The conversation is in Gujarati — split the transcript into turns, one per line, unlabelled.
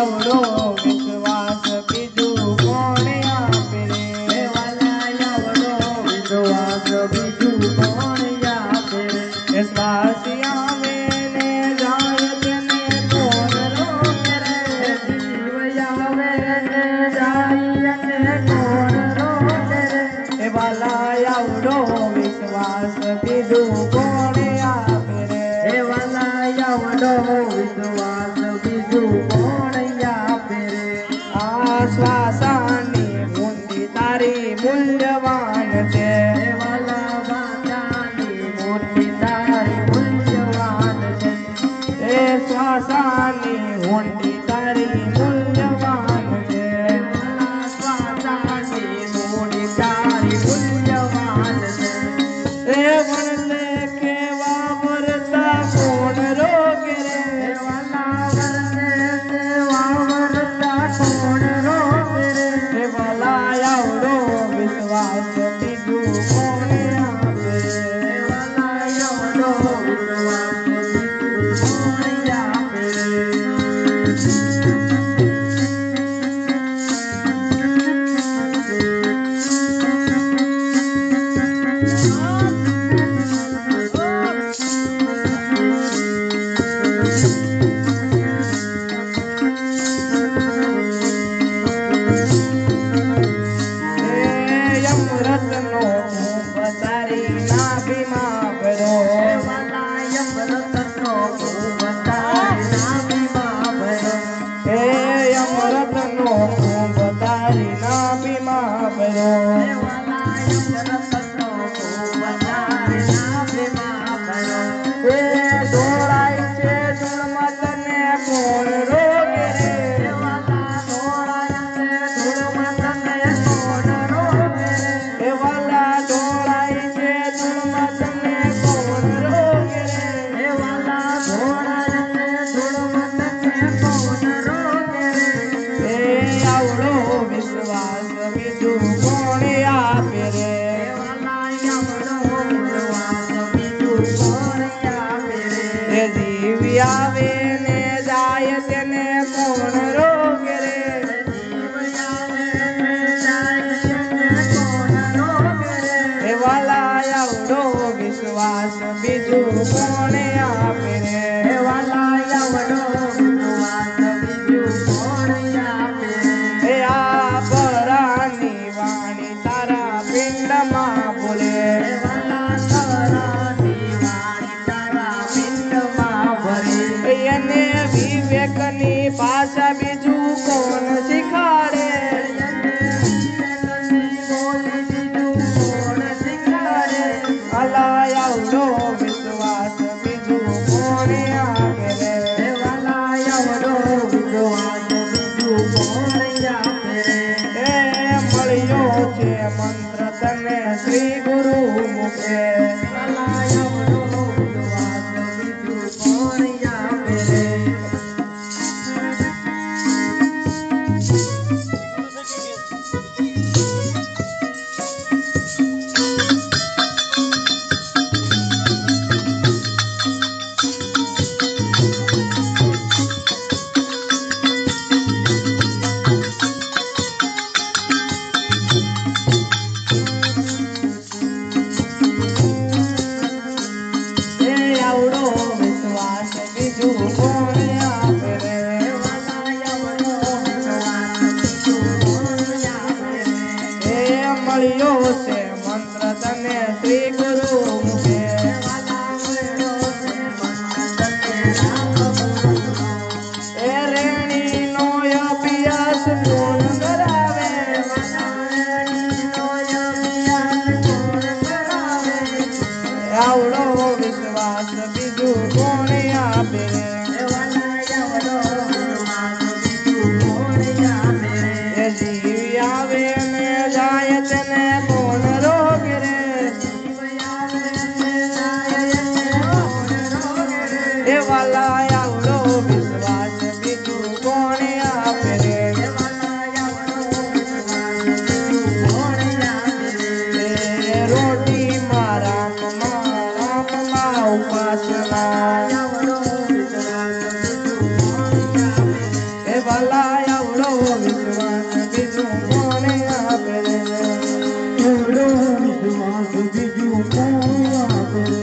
આવડો વિશ્વાસ બીજું કોણ આપે રે?
વાલા આવડો વિશ્વાસ બીજું કોણ આપે રે?
એ શ્વાસ આવે ને જાય તેને કોણ રોકે રે?
જીવ આવે ને જાય અને કોણ રોકે રે?
એ વાલા આવડો વિશ્વાસ બીજું કોણ આપે રે?
વાલા આવડો વિશ્વાસ બીજું કોણ આપે રે?
આ શ્વાસાની મુંડી તારી મૂલ્યવાન છે.
વાલા વાતાની મોટી તારી મૂલ્યવાન છે.
એ શ્વાસાની હુંડી તારી મૂલ્યવાન છે.
વાલા વાતાની મોટી તારી મૂલ્યવાન છે.
એ વણલે કેવા વરતા કોણ રોકે રે?
વાલા વરસે વાવરતા કોણ રોકે રે?
એ વાલા આવડો વિશ્વાસ બીજું કોણ આપે રે?
વાલા આવડો વિશ્વાસ બીજું કોણ આપે રે?
એ યમરતનો કુંભ તારી નાભીમાં ભરો.
વાલા યમરતનો કુંભ તારી નાભીમાં ભરો.
એ યમરતનો કુંભ તારી નાભીમાં ભરો.
વાલા યમરતનો કુંભ તારી નાભીમાં ભરો.
એ દોડાય છે ધૂળમાં તને કોણ રોકે રે?
વાલા દોડાય છે ધૂળમાં તને કોણ રોકે રે?
એ વાલા દોડાય છે ધૂળમાં તને કોણ રોકે રે?
વાલા દોડાય છે ધૂળમાં તને કોણ રોકે રે?
એ આવડો વિશ્વાસ બીજું કોણ આપે રે?
વાલા આવડો વિશ્વાસ બીજું કોણ આપે રે?
એ જીવ આવે ને જાય તેને કોણ રોકે રે?
જીવ આવે ને જાય તેને કોણ રોકે રે?
એ વાલા આવડો વિશ્વાસ બીજું કોણ આપે રે?
વાલા આવડો વિશ્વાસ બીજું કોણ આપે રે?
એ આ પરાની વાણી તારા પિંડમાં બોલે.
વાલા તારાની વાણી તારા પિંડમાં ભરે.
એને વિવેકની ભાષા બીજું કોણ શીખાડે? અલા આવડો વિશ્વાસ બીજું કોણ આપે રે? એ મળ્યો છે મંત્ર તને શ્રી ગુરુ મુખે. એ આવડો વિશ્વાસ બીજું કોણ આપે રે? એ મળ્યો છે મંત્ર તને શ્રી ગુરુ મુખે. એ રેણીનો અભ્યાસ કોણ કરાવે? આવડો વિશ્વાસ બીજું કોણ આપે રે? એ જીવ આવે ને જાય તેને કોણ રોકે રે? એ વાલા આવડો વિશ્વાસ બીજું કોણ આપે રે? એ રોટી મારા ઉપાસના. એ ભલા આવડો વિશ્વાસ બીજું કોને આપે
એવડો વિશ્વાસ બીજું કોણ